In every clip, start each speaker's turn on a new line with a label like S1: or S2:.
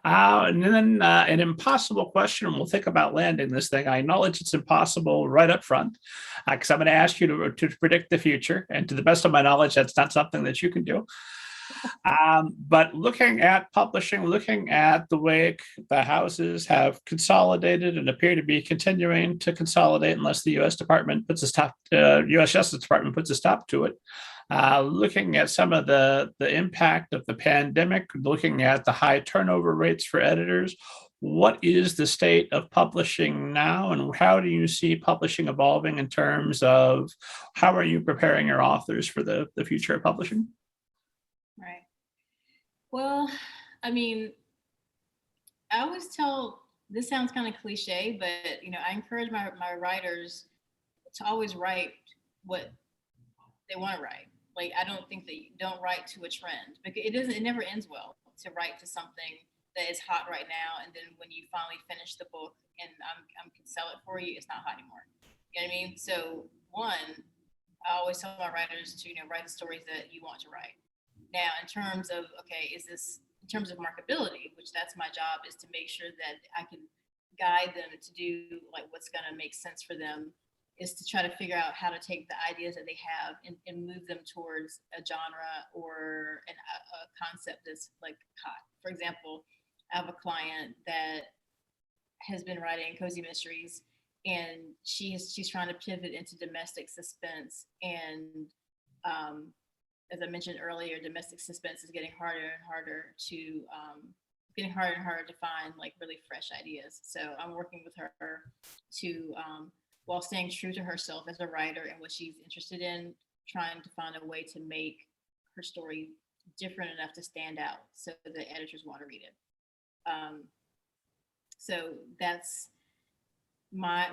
S1: And then an impossible question, and we'll think about landing this thing. I acknowledge it's impossible right up front because I'm going to ask you to predict the future. And to the best of my knowledge, that's not something that you can do. But looking at publishing, looking at the way the houses have consolidated and appear to be continuing to consolidate unless the U.S. Department puts a stop, U.S. Justice Department puts a stop to it. Looking at some of the impact of the pandemic, looking at the high turnover rates for editors, what is the state of publishing now, and how do you see publishing evolving in terms of how are you preparing your authors for the future of publishing?
S2: Right. Well, I mean, I always tell, this sounds kind of cliche, but I encourage my writers to always write what they want to write. Like, I don't think that you don't write to a trend, because it never ends well to write to something that is hot right now, and then when you finally finish the book and I can sell it for you, it's not hot anymore. You know what I mean? So one, I always tell my writers to write the stories that you want to write. Now, in terms of, okay, is this in terms of marketability, which that's my job, is to make sure that I can guide them to do like what's going to make sense for them, is to try to figure out how to take the ideas that they have and move them towards a genre or a concept that's like hot. For example, I have a client that has been writing cozy mysteries, and she's trying to pivot into domestic suspense. And as I mentioned earlier, domestic suspense is getting harder and harder to find like really fresh ideas. So I'm working with her to, while staying true to herself as a writer and what she's interested in, trying to find a way to make her story different enough to stand out so the editors want to read it. So that's my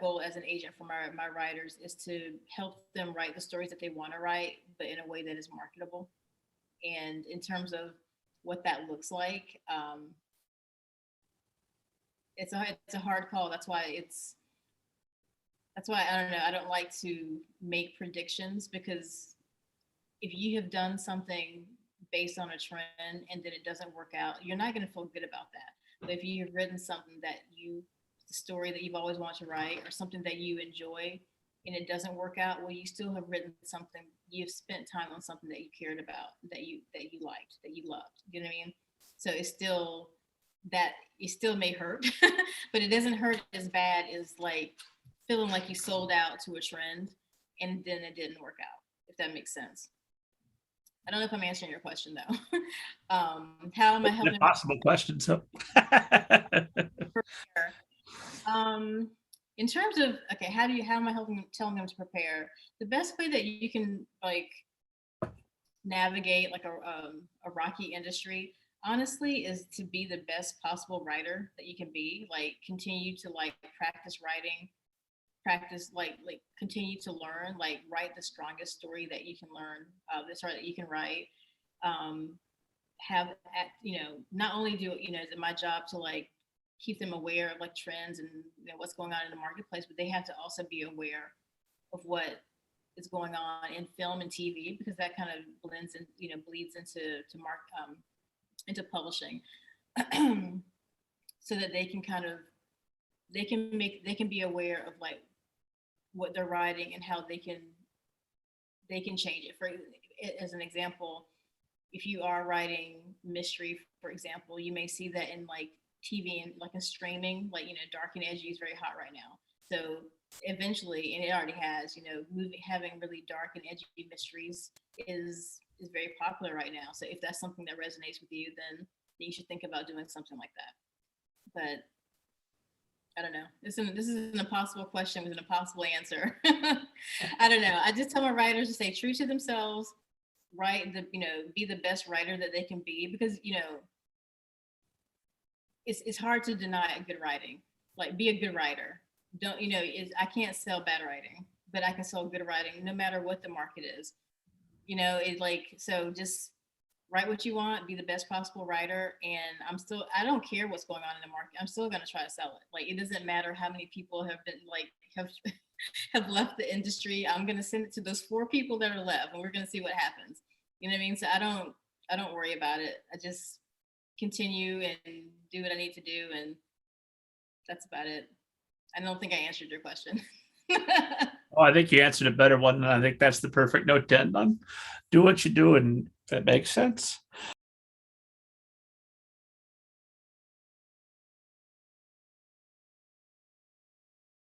S2: goal as an agent for my writers, is to help them write the stories that they want to write, but in a way that is marketable. And in terms of what that looks like, it's a hard call. That's why I don't know. I don't like to make predictions, because if you have done something based on a trend and then it doesn't work out, you're not going to feel good about that. But if you've written something the story that you've always wanted to write, or something that you enjoy, and it doesn't work out, well, you still have written something. You've spent time on something that you cared about, that you liked, that you loved. You know what I mean? So it's still that it still may hurt, but it doesn't hurt as bad as like feeling like you sold out to a trend and then it didn't work out. If that makes sense. I don't know if I'm answering your question though. How am I helping?
S1: Impossible question. So,
S2: in terms of, okay, how am I telling them to prepare? The best way that you can like navigate like a rocky industry, honestly, is to be the best possible writer that you can be. Like, continue to like practice writing, practice like continue to learn, like write the strongest story that you can learn, the story that you can write. Have not only is it my job to like keep them aware of like trends and what's going on in the marketplace, but they have to also be aware of what is going on in film and TV, because that kind of blends and bleeds into publishing, so that they can be aware of like what they're writing and how they can change it. For as an example, if you are writing mystery, for example, you may see that in like TV and like in streaming, like dark and edgy is very hot right now. So eventually, and it already has, having really dark and edgy mysteries is very popular right now. So if that's something that resonates with you, then you should think about doing something like that. But I don't know. This is an impossible question with an impossible answer. I don't know. I just tell my writers to stay true to themselves, write be the best writer that they can be, because it's hard to deny good writing. Like, be a good writer. Don't I can't sell bad writing, but I can sell good writing no matter what the market is. So just write what you want, be the best possible writer, and I don't care what's going on in the market. I'm still going to try to sell it. Like, it doesn't matter how many people have been like have left the industry. I'm going to send it to those 4 people that are left, and we're going to see what happens. You know what I mean? So I don't worry about it. I just continue and do what I need to do. And that's about it. I don't think I answered your question.
S1: Oh, I think you answered a better one, and I think that's the perfect note to end on. Do what you do, and if it makes sense,